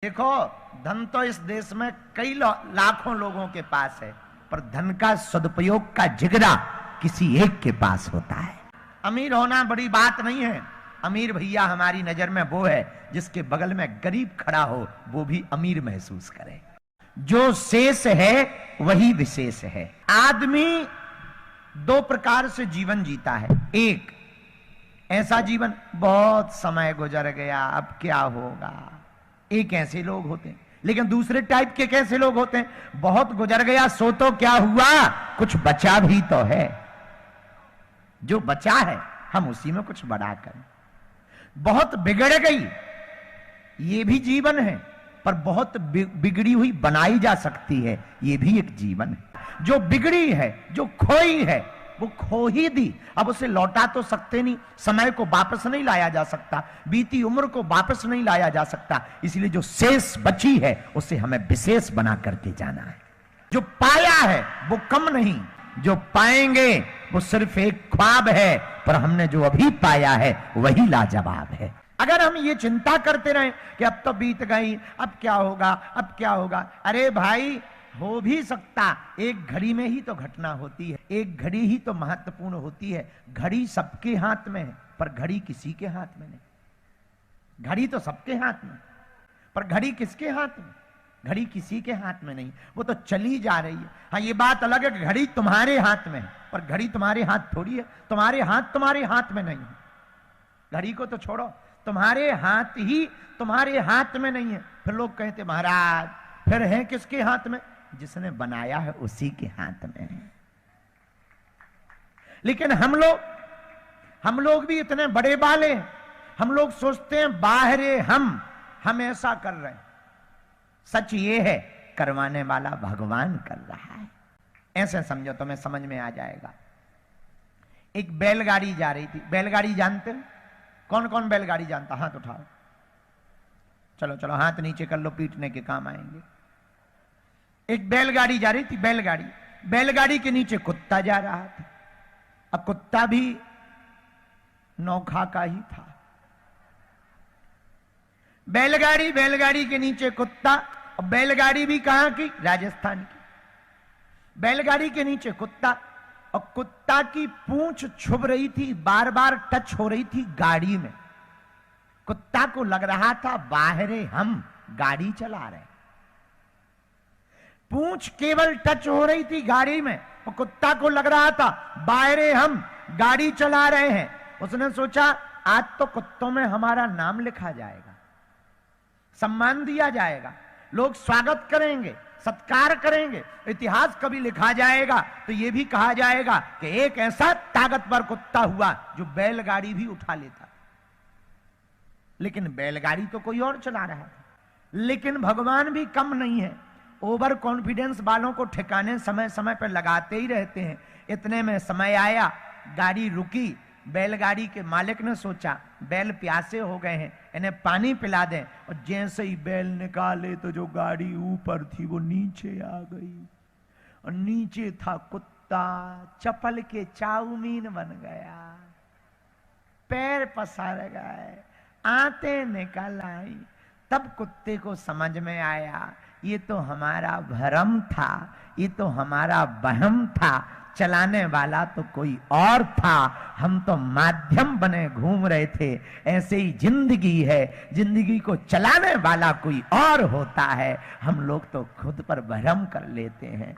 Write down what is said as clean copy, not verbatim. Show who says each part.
Speaker 1: देखो, धन तो इस देश में कई लाखों लोगों के पास है, पर धन का सदुपयोग का जिगरा किसी एक के पास होता है। अमीर होना बड़ी बात नहीं है। अमीर भैया हमारी नजर में वो है जिसके बगल में गरीब खड़ा हो, वो भी अमीर महसूस करे। जो शेष है वही विशेष है। आदमी दो प्रकार से जीवन जीता है। एक ऐसा जीवन, बहुत समय गुजर गया, अब क्या होगा। एक ऐसे लोग होते हैं। लेकिन दूसरे टाइप के कैसे लोग होते हैं, बहुत गुजर गया सो तो क्या हुआ, कुछ बचा भी तो है। जो बचा है हम उसी में कुछ बड़ा करें। बहुत बिगड़ गई, ये भी जीवन है, पर बहुत बिगड़ी हुई बनाई जा सकती है, ये भी एक जीवन है। जो बिगड़ी है, जो खोई है, वो खो ही दी, अब उसे लौटा तो सकते नहीं। समय को वापस नहीं लाया जा सकता, बीती उम्र को वापस नहीं लाया जा सकता। इसलिए जो शेष बची है उसे हमें विशेष बना करके जाना है। जो पाया है वो कम नहीं, जो पाएंगे वो सिर्फ एक ख्वाब है, पर हमने जो अभी पाया है वही लाजवाब है। अगर हम ये चिंता करते रहे कि अब तो बीत गई, अब क्या होगा, अब क्या होगा, अरे भाई हो भी सकता, एक घड़ी में ही तो घटना होती है, एक घड़ी ही तो महत्वपूर्ण होती है। घड़ी सबके हाथ में है, पर घड़ी किसी के हाथ में नहीं। घड़ी तो सबके हाथ में, पर घड़ी किसके हाथ में, घड़ी किसी के हाथ में नहीं, वो तो चली जा रही है। हाँ, ये बात अलग है कि घड़ी तुम्हारे हाथ में है, पर घड़ी तुम्हारे हाथ थोड़ी है। तुम्हारे हाथ में नहीं है। घड़ी को तो छोड़ो, तुम्हारे हाथ ही तुम्हारे हाथ में नहीं है। फिर लोग कहते महाराज फिर है किसके हाथ में, जिसने बनाया है उसी के हाथ में है। लेकिन हम लोग भी इतने बड़े बाले, हम लोग सोचते हैं बाहरे हम ऐसा कर रहे हैं। सच ये है, करवाने वाला भगवान कर रहा है। ऐसे समझो, तुम्हें समझ में आ जाएगा। एक बैलगाड़ी जा रही थी। बैलगाड़ी जानते हो? कौन कौन बैलगाड़ी जानता, हाथ उठाओ। चलो चलो हाथ नीचे कर लो, पीटने के काम आएंगे। एक बैलगाड़ी जा रही थी, बैलगाड़ी के नीचे कुत्ता जा रहा था। अब कुत्ता भी नौखा का ही था। बैलगाड़ी के नीचे कुत्ता, और बैलगाड़ी भी कहां की, राजस्थान की। बैलगाड़ी के नीचे कुत्ता, और कुत्ता की पूंछ छुभ रही थी, बार बार टच हो रही थी गाड़ी में। कुत्ता को लग रहा था बाहरे हम गाड़ी चला रहे। पूंछ केवल टच हो रही थी गाड़ी में, और कुत्ता को लग रहा था बाहरे हम गाड़ी चला रहे हैं। उसने सोचा आज तो कुत्तों में हमारा नाम लिखा जाएगा, सम्मान दिया जाएगा, लोग स्वागत करेंगे, सत्कार करेंगे, इतिहास कभी लिखा जाएगा तो यह भी कहा जाएगा कि एक ऐसा ताकतवर कुत्ता हुआ जो बैलगाड़ी भी उठा लेता। लेकिन बैलगाड़ी तो कोई और चला रहा था। लेकिन भगवान भी कम नहीं है, ओवर कॉन्फिडेंस वालों को ठिकाने समय समय पर लगाते ही रहते हैं। इतने में समय आया, गाड़ी रुकी। बैलगाड़ी के मालिक ने सोचा बैल प्यासे हो गए हैं, इन्हें पानी पिला दें। और जैसे ही बैल निकाले तो जो गाड़ी ऊपर थी वो नीचे आ गई, और नीचे था कुत्ता, चपल के चाउमीन बन गया, पैर पसार गए, आंतें निकल आई। तब कुत्ते को समझ में आया ये तो हमारा भ्रम था, ये तो हमारा वहम था, चलाने वाला तो कोई और था, हम तो माध्यम बने घूम रहे थे। ऐसे ही जिंदगी है, जिंदगी को चलाने वाला कोई और होता है, हम लोग तो खुद पर भ्रम कर लेते हैं।